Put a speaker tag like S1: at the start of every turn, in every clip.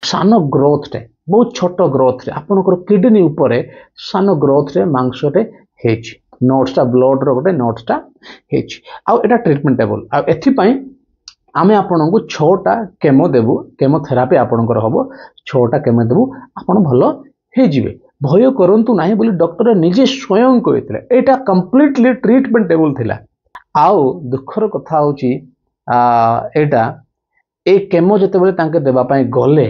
S1: सान ग्रोथ रे बहुत छोट ग्रोथ रे आपनकर किडनी उपरे सान ग्रोथ रे मांसटे हेछि नोट्सटा ब्लड रो गोटे नोट्सटा हेछि आ एटा ट्रीटमेंटेबल आ एथि पई आमे आपनकु 6टा केमो देबु केमोथेरापी आपनकर हबो 6टा केमो देबु आपन भलो हे जिवे भय करंतु नाही बोली डॉक्टर निजे स्वयं कहितले एटा कंप्लीटली ट्रीटमेंटेबल थिला आउ दुखर कथा होची एटा ए केमो जते बेले तांके देबा पई गले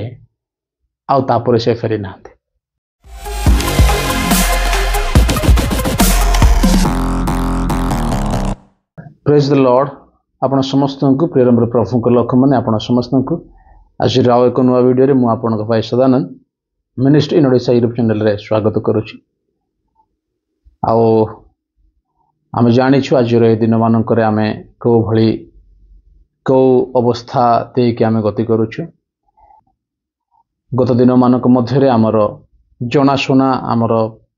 S1: आउ तापरे से फेरी नाते प्रेज द लॉर्ड आपण समस्त को प्रेम प्रभु को लक्ष्य माने आपण समस्त को आज राव एक नुआ वीडियो रे मु आपण को Sadanand ministry in Odisha YouTube channel रे स्वागत करूची आउ आमे जानि छु आज रे दिन मानक रे आमे को भली को अवस्था ते कि आमे गति करूछु गत दिन मानक मध्य रे हमर जनाशुना हमर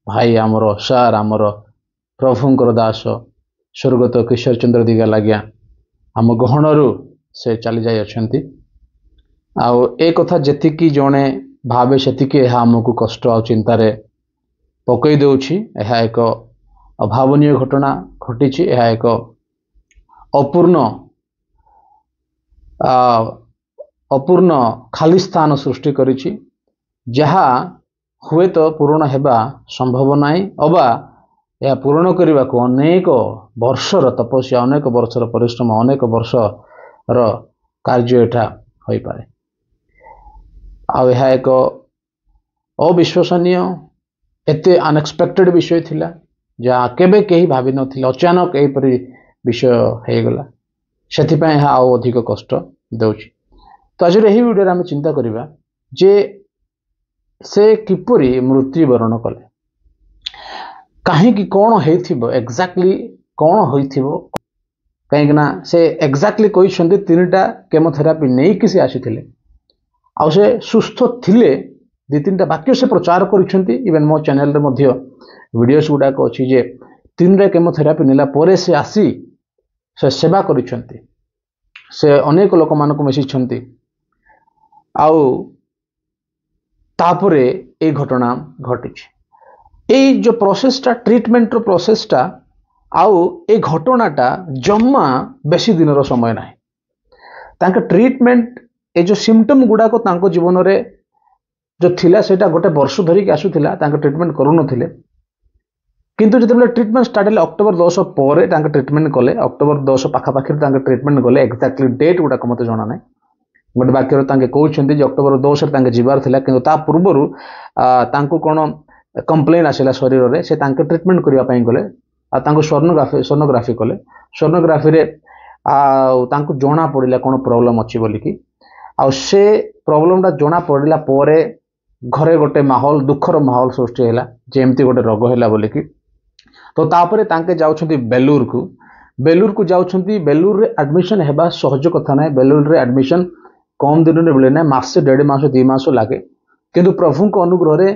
S1: भाई हमर सार हमर प्रभुंकर दास स्वर्गत किशोर चंद्र दिगा लाग्या आम गहणरू से चली जाई अछंती आउ ए कथा जेतिकी जणे भावे सेतिकी हमकु कष्ट आ चिंता रे पकई देउछि एहा एक अभावनीय घटना घटिछि एहा एक अपूर्ण खाली स्थान सृष्टि करिछि जहा हुए तो पूर्ण हेबा संभव नाही अबा या पूर्ण करने को अनेक वर्षर तपस्या अनेक वर्षर परिश्रम अनेक वर्षर कार्य एठा होई पारे आ यह एक अविश्वसनीय एते अनएक्सपेक्टेड विषय थिला जा केबे केही भाबी नथिला अचानक एही परि विषय हे गला सेथि पय यह आउ अधिक कष्ट देउछि तो आज एही वीडियो रे हम चिंता करिबा जे से किपरि मृत्युवरण कले कहीं कौन हो एक्जाक्टली कौन हो कहीं से एक्जाक्टली कहते 3टा केमोथेरापी नहीं कि से आसी आ से सुस्थ थिले 2-3टा वाक्य से प्रचार कर इवन मो चैनल रे मध्य वीडियोस गुड़ाक अच्छी जे 3टा केमोथेरापी नेला परे से आसी से सेवा करिसेंती से अनेक लोक मान को मिसी आउ तापरे ए घटना घटी ये जो प्रोसेसटा ट्रीटमेंट रो प्रोसेसटा आउ ए घटनाटा जम्मा बेसी दिन रो समय ना तांका ट्रीटमेंट ए जो सिम्पटम गुड़ाक तांको जीवन रे जो थिला सेटा गोटे वर्ष धरी के आसुथिला तांका ट्रीटमेंट करू नथिले किंतु जतबेले ट्रीटमेंट स्टार्ट hele अक्टोबर 10 परे तांका ट्रीटमेंट कले अक्टोबर 10 पाखा पाखि तांका ट्रीटमेंट कले एक्जाक्टली डेट गुड़ाक मते जाना नै गोटे वाक्य तांके कहउछन्ती जे अक्टोबर 10 रे तांके जीवार थिला किंतु ता पूर्वरु तांको कोन कंप्लेन आसला शरीर रे से तांके ट्रीटमेंट करिया पई गले आ तांको सोनोग्राफी कले सोनोग्राफी रे तांको जोना पड़िला कोन प्रॉब्लम अछि बोली कि आ से प्रॉब्लमटा जोना पड़िला परे घरे गोटे माहौल दुखर माहौल सृष्टि हैला जेमती गोटे रोग हैला बोली कि तो तापरे तांके जाउछन्ती बेलूर को जाउछन्ती बेलूर रे एडमिशन हेबा सहज कथा नै बेलूर रे एडमिशन कम दिन रे मिले नै मासे 1.5 मास 2 मास लागे किंतु प्रभु को अनुग्रह रे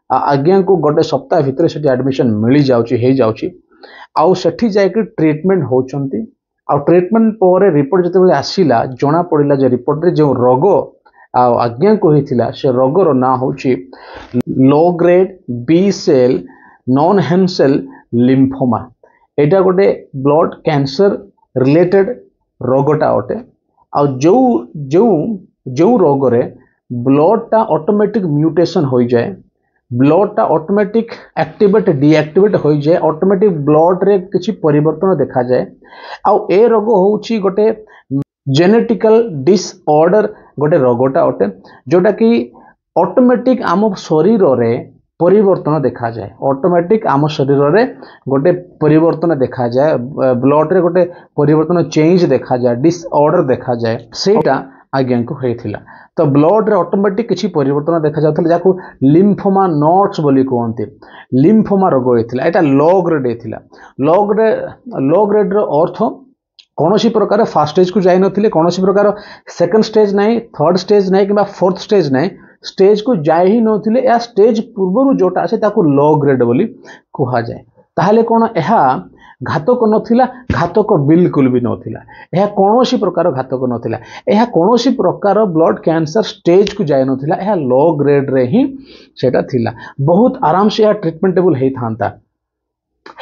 S1: आज्ञा को गोटे सप्ताह भितर से एडमिशन मिली जाउची हे जाउची आउ सेठी जाय कि ट्रीटमेंट होचंती आ ट्रीटमेंट पर रिपोर्ट जते बेले आसीला जोना पड़िला जे रिपोर्ट रे जो रोग आ आज्ञा को हिथिला से रोग रो ना होची low grade B cell non हेमसेल लिम्फोमा एटा गोटे ब्लड कैंसर रिलेटेड रोगटा ओटे आ जो जो जो रोग रे ब्लड टा ऑटोमेटिक म्यूटेशन हो जाए ब्लड टा ऑटोमेटिक एक्टिवेट डीएक्टिवेट हो जाए ऑटोमेटिक ब्लड रे किछि परिवर्तन देखा जाए आ ए रोग होउची गोटे जेनेटिकल डिसऑर्डर गोटे रोगटा ओटे जोटा कि ऑटोमेटिक आम शरीर रे परिवर्तन देखा जाए ऑटोमेटिक आम शरीर रे गोटे परिवर्तन देखा जाए ब्लड रे गोटे परिवर्तन चेंज देखा जाए डिसऑर्डर देखा जाए सेटा आज्ञा को होइथिला तो ब्लड रे ऑटोमेटिक किछि परिवर्तन देखा जाउथले जाको लिम्फोमा नोट्स बोली कहंती लिम्फोमा रोग होइथिला एटा लो ग्रेड हेथिला लो ग्रेड रो अर्थ कोनोसी प्रकार फर्स्ट स्टेज को जाई नथिले कोनोसी प्रकार सेकंड स्टेज नाही थर्ड स्टेज नाही किबा फोर्थ स्टेज नाही स्टेज को जाई ही नथिले या स्टेज पूर्वरु जोटा आसे ताको लो ग्रेड बोली कहा जाए ताहले कोन एहा घातक नथिला घातक बिल्कुल भी नथिला यह कौन प्रकार घातक नथिला यह कौन प्रकार ब्लड कैंसर स्टेज को जाय नथिला यह लो ग्रेड रे ही सेटा थिला बहुत आराम से यह ट्रीटमेंटेबल हे थांता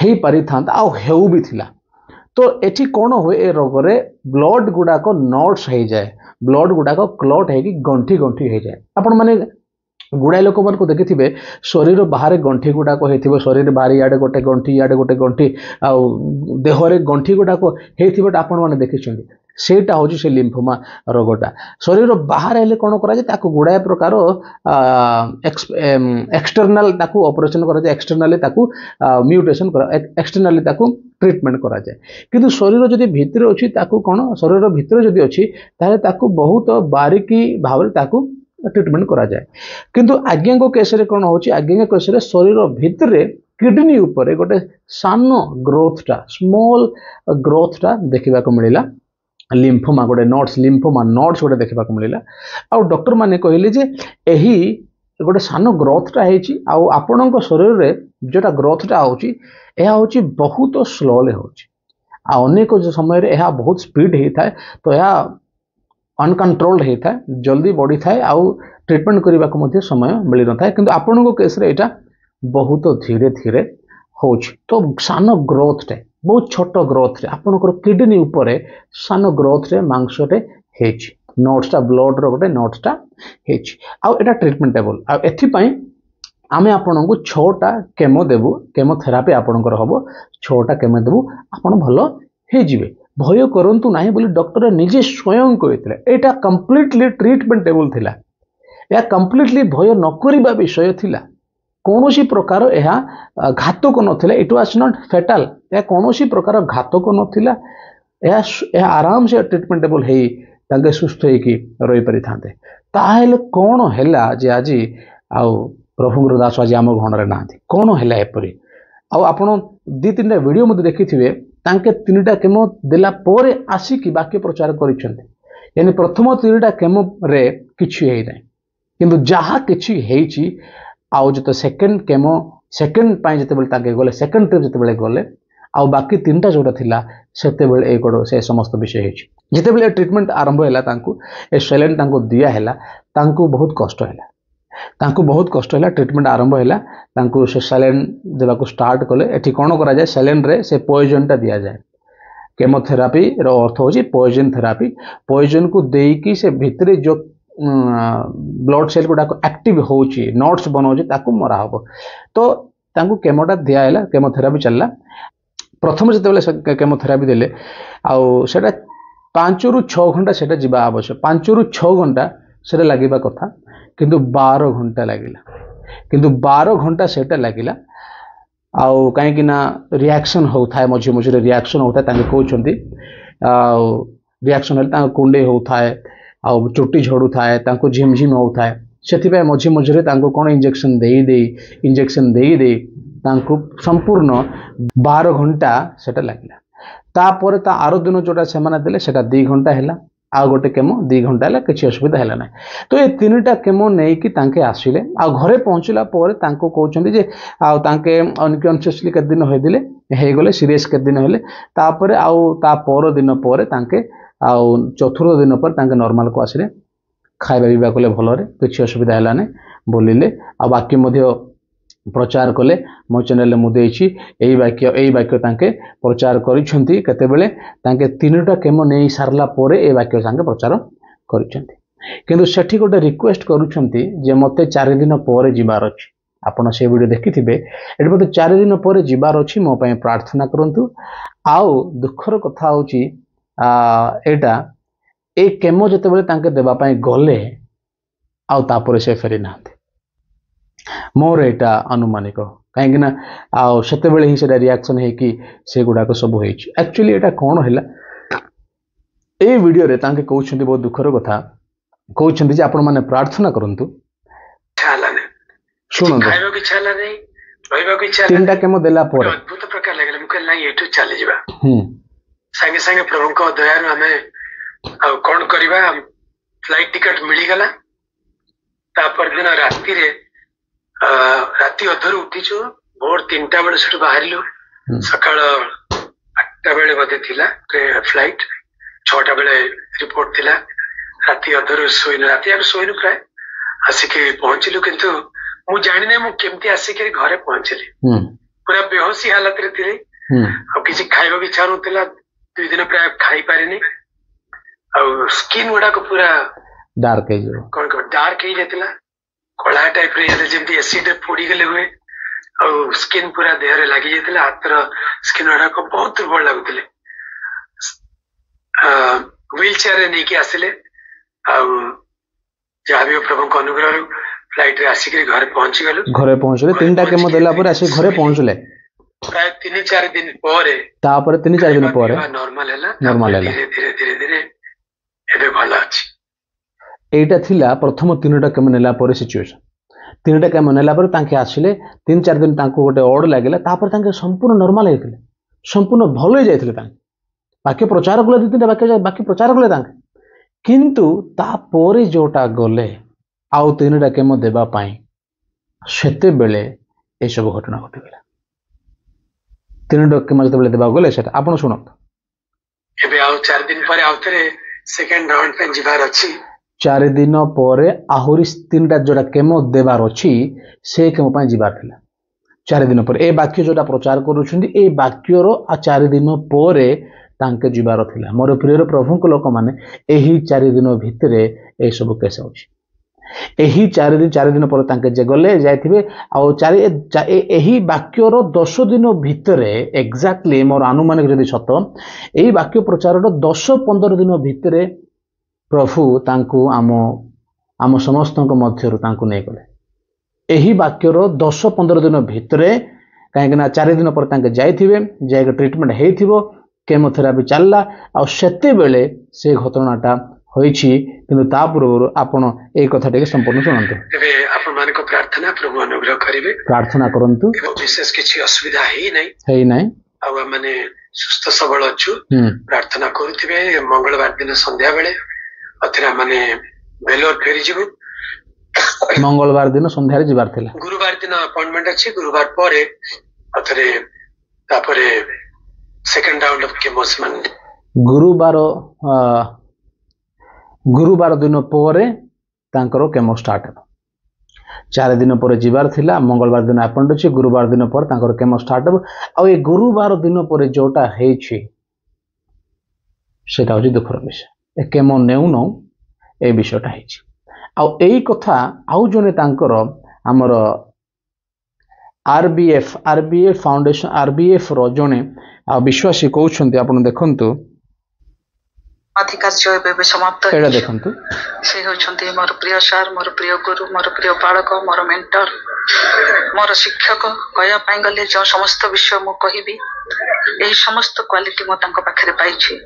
S1: हे पारि थांता आ हेउ भी थिला तो एठी कौन हुए ए रोग रे ब्लड गुडाक नट्स हो जाए ब्लड गुडाक क्लट है गंठी गंठी हो जाए आपण माने गुड़ाए लोक मान देखिथे शरीर बाहर गंठी गुड़ाक हो शरीर बाहर इे गोटे गंठी इे गोटे गंठी देहरे गंठी गुड़ाक होता आपण मैंने देखिं सेटा हूँ से लिम्फोमा रोगटा शरीर बाहर हेले कौन करा गुड़ाए प्रकार एक्सटर्नाल ऑपरेशन करा एक्सटर्नाली म्यूटेशन एक्सटर्नाली ट्रीटमेंट करा जाए किंतु शरीर जदि भितर अच्छी कौन शरीर भितर जदि अच्छी ताकू बहुत बारीकी भाव ट्रीटमेंट करा जाए किंतु आज्ञा केस रे कौन होची आज्ञा केस रे शरीर भितर किडनी ऊपर गोटे सान ग्रोथटा स्मॉल ग्रोथटा देखा मिलला लिम्फोमा गोटे नट्स लिम्फोमा नट्स गोटे देखा मिलला आ डॉक्टर माने कहले जे एही गोटे सान ग्रोथटा हेची आ आपणक शरीर रे जोटा ग्रोथटा होची एहा होची बहुत स्लोली होची आ अनेक समय रे एहा बहुत स्पीड हेता तो एहा अनकंट्रोल्ड होता है जल्दी बढ़ी थाए आउ ट्रीटमेंट करने को समय मिल न था किंतु आपण केस रे एटा बहुत धीरे धीरे हो तो सान ग्रोथ टे बहुत छोट ग्रोथ रे आपनकर किडनी ऊपर सान ग्रोथ रे मांसटे हेची नट्सटा ब्लड रो गोटे नट्सटा हेची आ एटा ट्रीटमेंटेबल आ एथि पई आमे आपन को 6टा केमो देबु केमोथेरापी आपनकर हबो 6टा केमो देबु आपन भलो हे जिवे भय करंतु नाही बोली डॉक्टर निजे स्वयं कहते एटा कंप्लीटली ट्रीटमेंटेबल थिला या कंप्लीटली भय न करिबा विषय थिला कोनोसी प्रकार यह घातक नथिला इट वाज नॉट फेटल या कोनोसी प्रकार घातक नथिला यह आराम से ट्रीटमेंटेबल हे तांगे सुस्थ हे कि रही परि थांते ताहेले कोन हैला जे आजी आ प्रभु दास आज आम घणरे नाथि कोन हैला एपरि आ आपण 2-3टा वीडियो मते देखिथिबे तांके 3टा केमो देला पोरे आसिकी बाकी प्रचार करिसेंते यानी प्रथम 3टा केमो रे किछि हेइ नै किंतु जहा किछि हेइछि आउ जतो सेकंड केमो सेकंड पाई जते बेले ताके गले सेकंड ट्रिप जते बेले गले आउ बाकी 3टा जोटा थिला सेते बेले ए कोड से समस्त विषय हेछि जते बेले ट्रीटमेंट आरंभ हैला तांकु ए सेलेन तांकु दिया हैला तांकु बहुत कष्ट हैला तांकु बहुत कष्ट हैला ट्रीटमेंट आरंभ हैला तांकु से सेलेन देबाकू स्टार्ट कले एठी कोन करा जाय सेलेन रे से पॉइजन टा दिया जाय केमोथेरापी रो अर्थ होची पॉइजन थेरापी पॉइजन को देकी से भितरे जो ब्लड सेल गुडा एक्टिव होची नट्स बनोची ताकू मरा हबो तो तांकु केमोटा दिया हैला केमोथेरापी चलला प्रथम जते बेले केमोथेरापी देले आ सेटा 5 रु 6 घंटा सेटा जिबा आवश्यक 5 रु 6 घंटा सेटा लागिबा कथा किंतु 12 घंटा लागिला किंतु 12 घंटा सेटा लागिला आउ कहीं ना रिएक्शन होता है मझे मझे रिएक्शन होता है तांके कहउछंती रिएक्शन हेल कुंडे होता है आउ चुट्टी झड़ू थाए तांको झिमझिम होता है से मझे मझे कौन इंजेक्शन इंजेक्शन दे तांको संपूर्ण 12 घंटा सेटा लागिला तापर ता आरो दिन जोटा सेमाने देले सेटा 2 घंटा हैला आ गोटे केमो 2 घंटा हैला किछि असुविधा हैला नै तो ये 3टा केमो नै कि तांके आसिले आ घरे पहुंचला पर तांको कहउछंती जे आ तांके अनकॉन्शियसली के दिन होय दिले हे गले सीरियस के दिन हेले तापर आ ता पर दिन पर तांके आ चतुर्थ दिन पर तांके नॉर्मल को आसिले खाइबा पीबा कले भलरे किछि असुविधा हैला नै बोलिले आ बाकी मध्य प्रचार कले मो चैनल मु देछि एई वाक्य तांके प्रचार करिसेंती केते बेले तांके 3टा केमो नै सारला परे ए वाक्य तांके प्रचार करिसेंती किंतु सेठी गोटे रिक्वेस्ट करूछंती जे मते 4 दिन परे जिबार अछि आपण से वीडियो देखिथिबे एटा मते 4 दिन परे जिबार अछि मो पय प्रार्थना करंतु आउ दुखर कथा होछि एटा ए केमो जते बेले तांके देबा पय गले आउ तापर से फेरि नाथि मोर एटा अनुमानिक कहीं आते बेले ही से रिएक्शन है कि से गुड़ाक सब हो एक्चुअली एटा कौन है ए वीडियो रे तांके कहउछंती बहुत दुखर कथा कहउछंती जे आपण माने प्रार्थना करंतु सुनो
S2: खाइबा की इच्छा नहीं रहइबा की इच्छा
S1: 3टा केमो देला पर
S2: अद्भुत प्रकार लागले मुके नाही एठु चली जिबा संगे संगे प्रभु को दया रो हमें आ कोन करबा फ्लाइट टिकट मिली गला तापर दिन राती रे राती अधर उठीचु भोर 3टा बड़े सेठ बाहरिलु सकाळ 8टा बेले बोधे थिला फ्लाइट 6टा बेले रिपोर्ट थिला राति अधर सोइन राति आम सोइन प्राय आसिक पहुंचलु किंतु मु जानि नै मु केमती आसिक घरे पहुंचली पूरा बेहोशी हालत रे थिले अब किसी खाइबा भी इच्छा नथिला 2 दिन प्राय खाई पारिनी और स्किन गुडा को पूरा
S1: डार्क है जो
S2: कौन डार्क ही जातिला कला टाइप रे जेमती एसिड पोड़ी गले हुए और स्किन पूरा देह रे लागि जातिला हाथ रो स्किन गुडा को बहुत दुर्बल लागुतले व्हील चेयर रे नेकी आसिले और जहाँ भी प्रभु को अनुग्रह फ्लाइट रे आसिक घर पहुंचले 3टा केमो देला पर आसी घरे पहुंचले प्राय 3-4 दिन पर
S1: तापर 3-4 दिन पर
S2: नॉर्मल हैला धीरे एबे भला अछि
S1: एटा थिला प्रथम 3टा केमो नेला पर सिचुएशन 3टा केमो नेला पर तांके आसिले 3-4 दिन तांको गोटे ओड लागिला तापर तांके संपूर्ण नॉर्मल हेतिले संपूर्ण भलो जायतिले तांके बाकी प्रचार गले 2-3टा बाकी प्रचार गले तांके किंतु तापर जोटा गले आउ 3टा केमो देबा पाई सेते बेले ए सब घटना घटी गेला 3टा केमो जते बेले देबा गले सेटा आपण सुनो
S2: एबे आउ 4 दिन पर आउतरे सेकंड राउंड पे जिबार अछि
S1: 4 दिन पर आहुरी 3टा जोटा केमो देबार अछि से केमो पाई जिबार थिला 4 दिन पर ए वाक्य जोटा प्रचार करूछंदी ए वाक्य रो आ 4 दिन पर तांके जिबार थिला मोर प्रिय प्रभु को लोक माने एही 4 दिन भितरे ए सब केस अछि एही 4 दिन पर तांके जे गले जायथिबे आ 4 एही वाक्य रो 10 दिन भितरे एग्जैक्टली मोर अनुमानिक जदि सत एही वाक्य प्रचार रो 10-15 दिन भितरे प्रभु तांको आम समस्त मध्यरु तांको नै गले एही वाक्य रो 10-15 दिन भितरे काहेकना 4 दिन पर तांके जायथिबे जायके ट्रीटमेंट हेइथिबो केमोथेरापी चलला आ सेते बेले से घटनाटा होईछि किंतु ता पूर्व आपण ए कथाटे संपूर्ण सुनंतु
S2: एबे आपण मान को प्रार्थना प्रभु अनुग्रह करिवे
S1: प्रार्थना करंतु
S2: विशेष किछि असुविधा
S1: हेइ नै
S2: आ माने सुस्थ सबल अछु प्रार्थना करथिबे मंगलवार दिन संध्या बेले अथरा माने बेलोर फेरी जिबु
S1: मंगलवार दिन संध्या रे जिबार थिला
S2: गुरुवार दिन अपॉइंटमेंट अछि गुरुवार परे अथरे तापरे सेकंड राउंड ऑफ केमोसमन गुरुवार दिन पर तांकर केमो स्टार्ट हो 4 दिन पर जिबार थिला मंगलवार दिन अपॉइंट अछि गुरुवार दिन पर तांकर केमो स्टार्ट हो आ ए गुरुवार दिन पर जोटा हेछि सेटा होछि दुखर विषय ए केमो नेउ न ए विषयटा हेछि आ एई कथा आउ जने तांकर हमर आरबीएफ फाउंडेशन आरबीएफ रो जने विश्वासी कहउछन्ती आपण देखंतु
S3: अधिकार जो एबे समाप्त
S1: एटा देखंतु
S3: से होछन्ती मोर प्रिय सर मोर प्रिय गुरु मोर प्रिय बालक मोर मेंटर मोर शिक्षक कहया पाई गले जो समस्त विषय मु कहिबी एही समस्त क्वालिटी मो तांको पाखरे पाइछि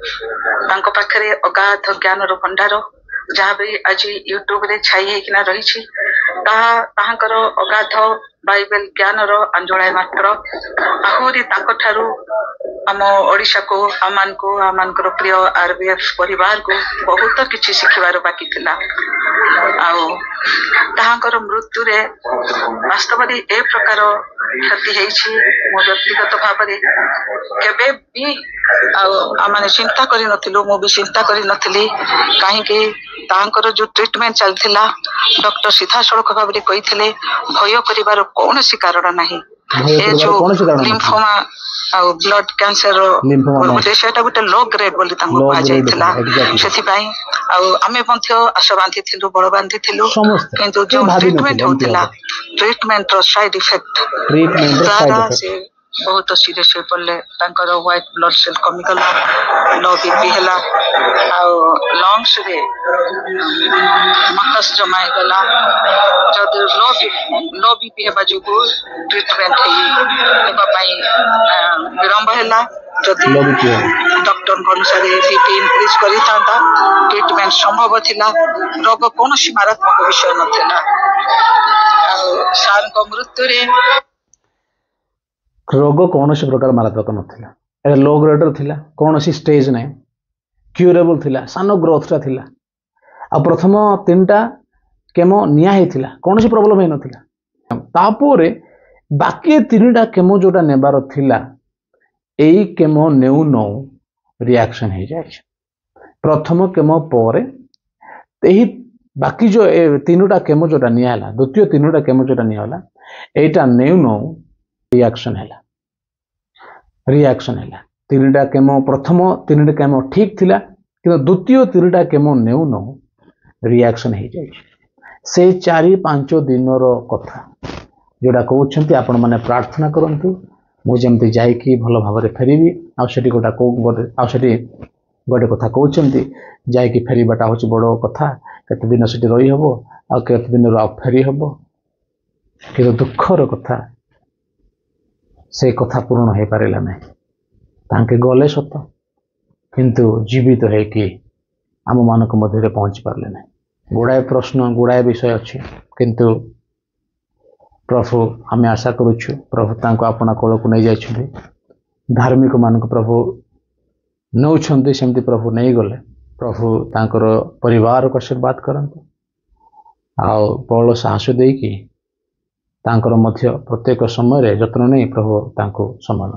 S3: तांको पाखरे अगाध ज्ञान रो भंडार जहाँ भी आज यूट्यूब रे छाई हेकिना रहिछि ताहांकर अगाध बाइबल ज्ञान रो अंजोळाय मात्र आहुरी तांको ठारू आम ओडिशा को आमानकर प्रिय आरबीएफ परिवार को बहुत किछि शिखिबार बाकी थिला आउ ताहांकर मृत्यु रे वास्तव रे ए प्रकार क्षति हेछि मो व्यक्तिगत भाव रे केबे भी आमाने चिंता करि नथिलु मो भी चिंता करि नथिली काहे के ताहांकर जो ट्रीटमेंट चलथिला डॉक्टर सीधा सड़क भाव रे कहिथिले भय करिवार कोनोसी कारण नाही ए जो लिम्फोमा आउ ब्लड कैंसर गोटे सेटा गोटे लो ग्रेड बोली तांको कहा जायथिला सेथि पई आउ आमे पन्थ्य आशा बांधी थिलु बळ बांधी थिलु किंतु जो ट्रीटमेंट होतिला ट्रीटमेंट रो साइड इफेक्ट बहुत सीरियस हो पड़े व्हाइट ब्लड सेल कमी गला लो बीपी हैला लंग्स रे मकस जमा गला जब लो बीपी हेबा जो ट्रीटमेंट विलंब हैला जदि डॉक्टर अनुसार बीपी इंक्रीज करी था ट्रीटमेंट संभव थिला रोग कौन मारात्मक विषय नथिला सार को मृत्यु रे
S1: रोग कौन प्रकार मारात्मक नाला लो ग्रेडर थिला कौन स्टेज ना क्यूरेबल थिला सान ग्रोथ थिला आ प्रथम 3टा केमो निया हेथिला कौन प्रॉब्लम हे नथिला तापोरे बाकी 3टा केमो जोटा नेबार थिला एई केमो नेउ नौ रिएक्शन हो जाए प्रथम केमो पर यही बाकी जो तीनोटा केमो जोटा नियाला द्वितीय तीनोटा केमो जोटा नियाला एटा नेउ नौ रिएक्शन है तीनटा केमो प्रथम तीनटा केमो ठीक थिला कि द्वितीय तीनटा केमो नेउ नौ रिएक्शन हो जाए से 4-5 दिन कथा जोड़ा कहते आपण मैंने प्रार्थना करंतु मुझे जाइकी भल भाव फेरबी आठी गोटे कथा कहते जाइकी फेरबाटा हूँ बड़ कथा केते दिन से रही हम आते दिन फेरी हम कि दुखर कथा से कथा पूर्ण हो पारा ना तांके गले सत किंतु जीवित है कि आम मान मध्य पहुँची पारे ना गुड़ाए प्रश्न गुड़ाए विषय अच्छे किंतु प्रभु आम आशा करुछु प्रभु तांको अपना कोल को नहीं जाइछन्ति धार्मिक मानक प्रभु नौछन्ति सेमती प्रभु नहीं गले प्रभु तांकर परिवार को आशीर्वाद करंतु आउ बल साहस देकी तांकर मध्य प्रत्येक समय जत्न नहीं प्रभु तांको सम्मान